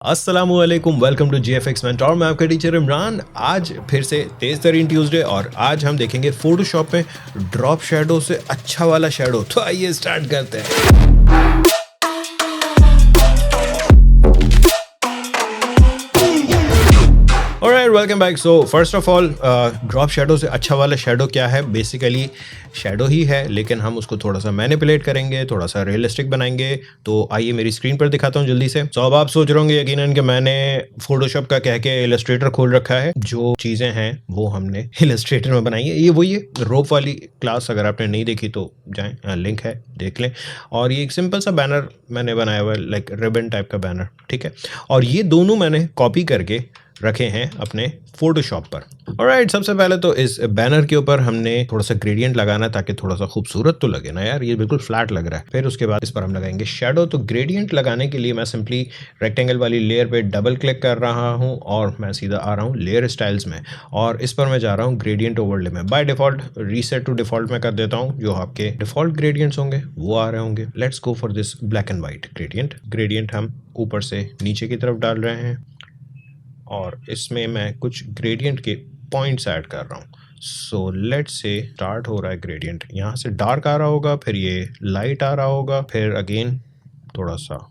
अस्सलामुअलैकुम, welcome to GFX mentor. मैं आपका टीचर इमरान। आज फिर से तेज़ तरीन ट्यूसडे और आज हम देखेंगे फोटोशॉप में ड्रॉप शेडो से अच्छा वाला शेडो। तो आइए स्टार्ट करते हैं। Alright, welcome back. So first of all, drop shadow से अच्छा वाला शेडो क्या है? बेसिकली शेडो ही है, लेकिन हम उसको थोड़ा सा मैनिपुलेट करेंगे, थोड़ा सा रियलिस्टिक बनाएंगे। तो आइए मेरी स्क्रीन पर दिखाता हूँ जल्दी से। सो अब आप सोच रहे होंगे यकीनन कि मैंने फोटोशॉप का कह के इलस्ट्रेटर खोल रखा है। जो चीज़ें हैं वो हमने इलस्ट्रेटर में बनाई है। ये वही है, रोप वाली क्लास। अगर आपने नहीं देखी तो जाएँ, लिंक है, देख लें। और ये एक सिंपल सा बैनर मैंने बनाया हुआ है, लाइक रिबन टाइप का बैनर, ठीक है। और ये दोनों मैंने कॉपी करके रखे हैं अपने फोटोशॉप पर। ऑलराइट, सबसे पहले तो इस बैनर के ऊपर हमने थोड़ा सा ग्रेडियंट लगाना है ताकि थोड़ा सा खूबसूरत तो लगे ना यार, ये बिल्कुल फ्लैट लग रहा है। फिर उसके बाद इस पर हम लगाएंगे शेडो। तो ग्रेडियंट लगाने के लिए मैं सिंपली रेक्टेंगल वाली लेयर पे डबल क्लिक कर रहा हूँ और मैं सीधा आ रहा हूँ लेयर स्टाइल्स में, और इस पर मैं जा रहा हूँ ग्रेडियंट ओवरले में। By default reset to default में कर देता हूँ। जो आपके डिफॉल्ट ग्रेडियंट्स होंगे वो आ रहे होंगे। Let's go for this black and white gradient हम ऊपर से नीचे की तरफ डाल रहे हैं और इसमें मैं कुछ ग्रेडियंट के पॉइंट्स ऐड कर रहा हूँ। सो लेट्स से स्टार्ट हो रहा है ग्रेडियंट, यहाँ से डार्क आ रहा होगा, फिर ये लाइट आ रहा होगा, फिर अगेन थोड़ा सा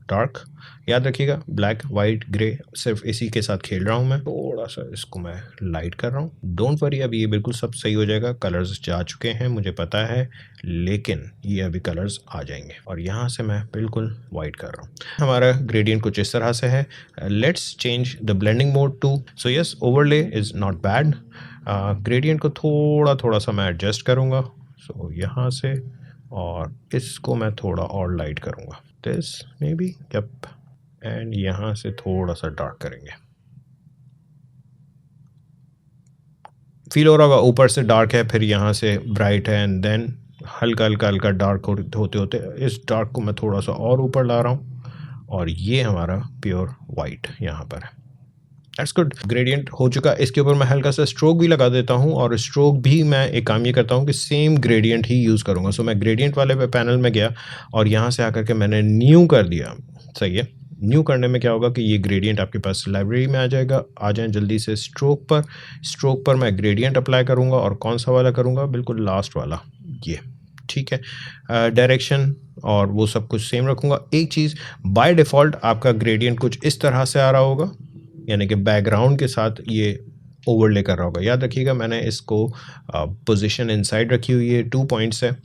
डार्क। याद रखिएगा, ब्लैक वाइट ग्रे सिर्फ इसी के साथ खेल रहा हूँ मैं। थोड़ा सा इसको मैं लाइट कर रहा हूँ। डोंट वरी, अभी ये बिल्कुल सब सही हो जाएगा। कलर्स जा चुके हैं मुझे पता है, लेकिन ये अभी कलर्स आ जाएंगे। और यहाँ से मैं बिल्कुल वाइट कर रहा हूँ। हमारा ग्रेडियंट कुछ इस तरह से है। Let's change the blending mode to, so yes, overlay is not bad. Gradient को थोड़ा थोड़ा सा मैं एडजस्ट करूँगा। सो यहाँ से, और इसको मैं थोड़ा और लाइट करूँगा, this may be, yup. And यहाँ से थोड़ा सा डार्क करेंगे। फील हो रहा होगा ऊपर से डार्क है, फिर यहाँ से ब्राइट है, एंड देन हल्का हल्का हल्का डार्क होते होते इस डार्क को मैं थोड़ा सा और ऊपर ला रहा हूँ, और ये हमारा प्योर वाइट यहाँ पर है। दैट्स गुड, ग्रेडियंट हो चुका। इसके ऊपर मैं हल्का सा स्ट्रोक भी लगा देता हूँ, और स्ट्रोक भी मैं एक काम ये करता हूँ कि सेम ग्रेडियंट ही यूज़ करूँगा। सो मैं ग्रेडियंट वाले पे पैनल में गया और यहाँ से आकर के मैंने न्यू कर दिया। सही है, न्यू करने में क्या होगा कि ये ग्रेडियंट आपके पास लाइब्रेरी में आ जाएगा। आ जाएं जल्दी से स्ट्रोक पर मैं ग्रेडियंट अप्लाई करूँगा, और कौन सा वाला करूँगा? बिल्कुल लास्ट वाला, ये, ठीक है। डायरेक्शन और वो सब कुछ सेम रखूँगा। एक चीज़, बाय डिफ़ॉल्ट आपका ग्रेडियंट कुछ इस तरह से आ रहा होगा, यानी कि बैकग्राउंड के साथ ये ओवरले कर रहा होगा। याद रखिएगा, मैंने इसको पोजीशन इनसाइड रखी हुई है, 2 पॉइंट्स है।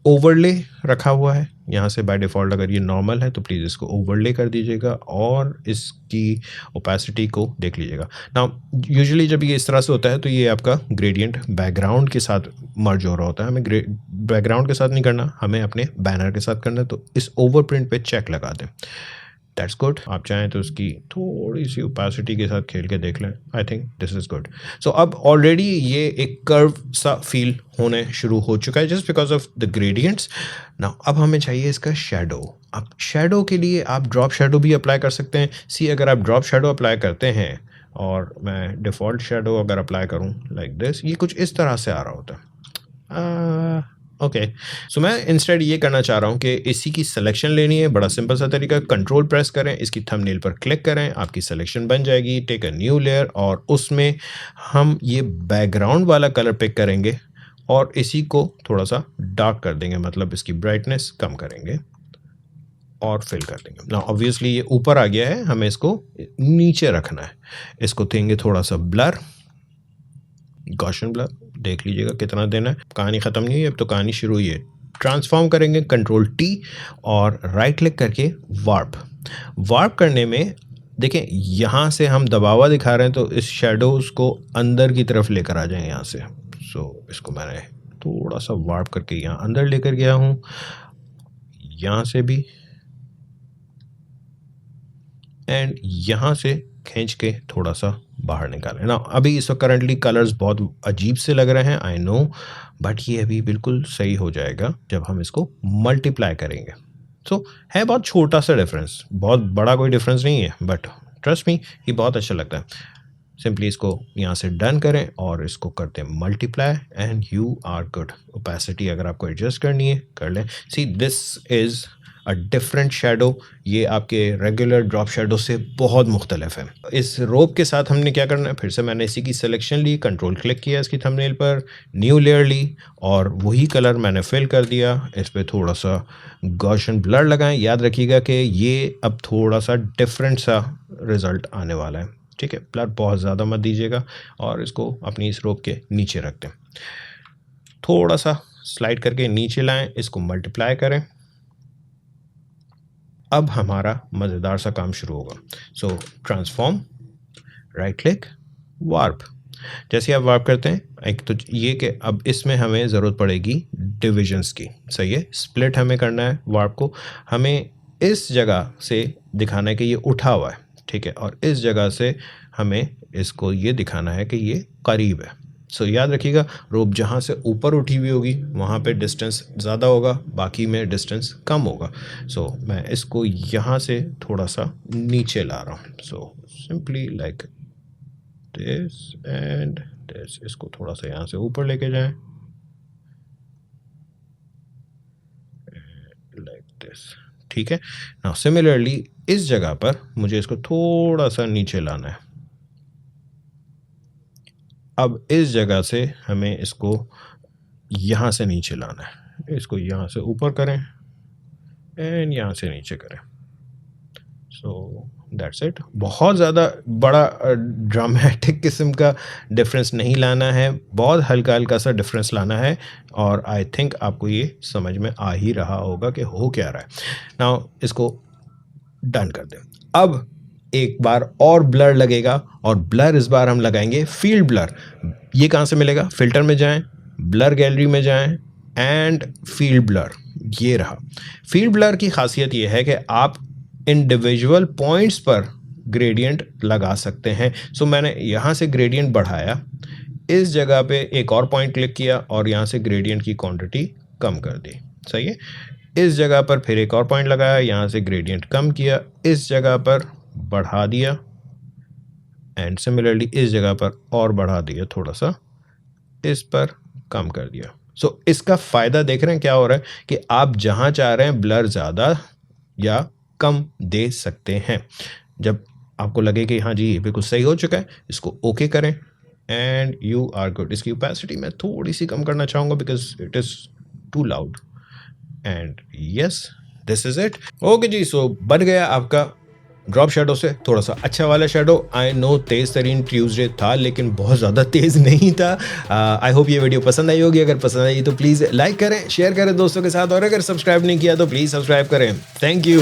ओवरले रखा हुआ है यहाँ से बाय डिफ़ॉल्ट। अगर ये नॉर्मल है तो प्लीज़ इसको ओवरले कर दीजिएगा और इसकी ओपेसिटी को देख लीजिएगा। नाउ यूजुअली जब ये इस तरह से होता है तो ये आपका ग्रेडियंट बैकग्राउंड के साथ मर्ज हो रहा होता है। हमें बैकग्राउंड के साथ नहीं करना, हमें अपने बैनर के साथ करना है। तो इस ओवर प्रिंट पे चेक लगा दें। That's good. आप चाहें तो उसकी थोड़ी सी ओपेसिटी के साथ खेल के देख लें। I think this is good. So अब ऑलरेडी ये एक कर्व सा फील होने शुरू हो चुका है just because of the gradients. Now अब हमें चाहिए इसका शेडो। अब शेडो के लिए आप ड्रॉप शेडो भी अप्लाई कर सकते हैं। सी, अगर आप ड्रॉप शेडो अप्लाई करते हैं और मैं डिफ़ॉल्ट शेडो अगर अप्लाई करूं लाइक दिस, ये कुछ इस तरह से आ रहा होता है। ओके, सो मैं इंस्टेड ये करना चाह रहा हूँ कि इसी की सिलेक्शन लेनी है। बड़ा सिंपल सा तरीका, कंट्रोल प्रेस करें, इसकी थंबनेल पर क्लिक करें, आपकी सिलेक्शन बन जाएगी। टेक अ न्यू लेयर और उसमें हम ये बैकग्राउंड वाला कलर पिक करेंगे और इसी को थोड़ा सा डार्क कर देंगे, मतलब इसकी ब्राइटनेस कम करेंगे और फिल कर देंगे। ना ऑब्वियसली ये ऊपर आ गया है, हमें इसको नीचे रखना है। इसको देंगे थोड़ा सा ब्लर, गॉसियन ब्लर, देख लीजिएगा कितना देना है। कहानी ख़त्म नहीं हुई, अब तो कहानी शुरू हुई है। ट्रांसफॉर्म करेंगे, कंट्रोल टी और राइट क्लिक करके वार्प करने में देखें, यहाँ से हम दबावा दिखा रहे हैं तो इस शेडोज़ को अंदर की तरफ लेकर आ जाएं यहाँ से। सो इसको मैंने थोड़ा सा वार्प करके यहाँ अंदर लेकर गया हूँ, यहाँ से भी, एंड यहाँ से खींच के थोड़ा सा बाहर निकालें ना। अभी इस वक्त करंटली कलर्स बहुत अजीब से लग रहे हैं, आई नो, बट ये अभी बिल्कुल सही हो जाएगा जब हम इसको मल्टीप्लाई करेंगे। सो है बहुत छोटा सा डिफरेंस, बहुत बड़ा कोई डिफरेंस नहीं है, बट ट्रस्ट मी ये बहुत अच्छा लगता है। सिंपली इसको यहाँ से डन करें और इसको करते हैं multiply and you are good. Opacity अगर आपको एडजस्ट करनी है कर लें। See, this is a different shadow, ये आपके रेगुलर ड्रॉप शेडो से बहुत मुख्तलिफ है। इस रोप के साथ हमने क्या करना है, फिर से मैंने इसी की सिलेक्शन ली, कंट्रोल क्लिक किया इसकी थंबनेल पर, न्यू लेयर ली और वही कलर मैंने फिल कर दिया। इस पर थोड़ा सा गॉसियन ब्लर लगाएं। याद रखिएगा कि ये अब थोड़ा सा डिफरेंट सा रिज़ल्ट आने वाला है, ठीक है। ब्लर बहुत ज़्यादा मत दीजिएगा और इसको अपनी इस रोप के नीचे रख दें। थोड़ा सा स्लाइड करके नीचे लाएं, इसको मल्टीप्लाई करें। अब हमारा मज़ेदार सा काम शुरू होगा। सो ट्रांसफॉर्म, राइट क्लिक, वार्प। जैसे आप वार्प करते हैं, एक तो ये कि अब इसमें हमें ज़रूरत पड़ेगी डिविजन्स की, सही है। स्प्लिट हमें करना है वार्प को, हमें इस जगह से दिखाना है कि ये उठा हुआ है, ठीक है, और इस जगह से हमें इसको ये दिखाना है कि ये करीब है। सो याद रखिएगा, रोप जहाँ से ऊपर उठी हुई होगी वहाँ पे डिस्टेंस ज़्यादा होगा, बाकी में डिस्टेंस कम होगा। सो मैं इसको यहाँ से थोड़ा सा नीचे ला रहा हूँ। So simply like this and this, इसको थोड़ा सा यहाँ से ऊपर लेके जाएं, लाइक दिस, ठीक है। नाउ सिमिलरली इस जगह पर मुझे इसको थोड़ा सा नीचे लाना है। अब इस जगह से हमें इसको यहाँ से नीचे लाना है, इसको यहाँ से ऊपर करें एंड यहाँ से नीचे करें। So that's it. बहुत ज़्यादा बड़ा ड्रामेटिक किस्म का डिफरेंस नहीं लाना है, बहुत हल्का हल्का सा डिफरेंस लाना है और आई थिंक आपको ये समझ में आ ही रहा होगा कि हो क्या रहा है। नाउ इसको डन कर दें। अब एक बार और ब्लर लगेगा और ब्लर इस बार हम लगाएंगे फील्ड ब्लर। ये कहाँ से मिलेगा, फिल्टर में जाएं, ब्लर गैलरी में जाएं एंड फील्ड ब्लर, ये रहा। फील्ड ब्लर की खासियत ये है कि आप इंडिविजुअल पॉइंट्स पर ग्रेडियंट लगा सकते हैं। सो मैंने यहाँ से ग्रेडियंट बढ़ाया, इस जगह पे एक और पॉइंट क्लिक किया और यहाँ से ग्रेडियंट की क्वांटिटी कम कर दी, सही है। इस जगह पर फिर एक और पॉइंट लगाया, यहाँ से ग्रेडियंट कम किया, इस जगह पर बढ़ा दिया एंड सिमिलरली इस जगह पर और बढ़ा दिया, थोड़ा सा इस पर कम कर दिया। सो इसका फ़ायदा देख रहे हैं क्या हो रहा है कि आप जहाँ चाह रहे हैं ब्लर ज़्यादा या कम दे सकते हैं। जब आपको लगे कि हाँ जी ये बिल्कुल सही हो चुका है, इसको ओके करें एंड यू आर गुड। इसकी ओपेसिटी मैं थोड़ी सी कम करना चाहूँगा because it is too loud and yes this is it. Okay जी, सो बन गया आपका ड्रॉप शेडो से थोड़ा सा अच्छा वाला शेडो। आई नो तेज़ तरीन ट्यूसडे था लेकिन बहुत ज़्यादा तेज़ नहीं था। आई होप ये वीडियो पसंद आई होगी। अगर पसंद आई तो प्लीज़ लाइक करें, शेयर करें दोस्तों के साथ और अगर सब्सक्राइब नहीं किया तो प्लीज़ सब्सक्राइब करें। Thank you.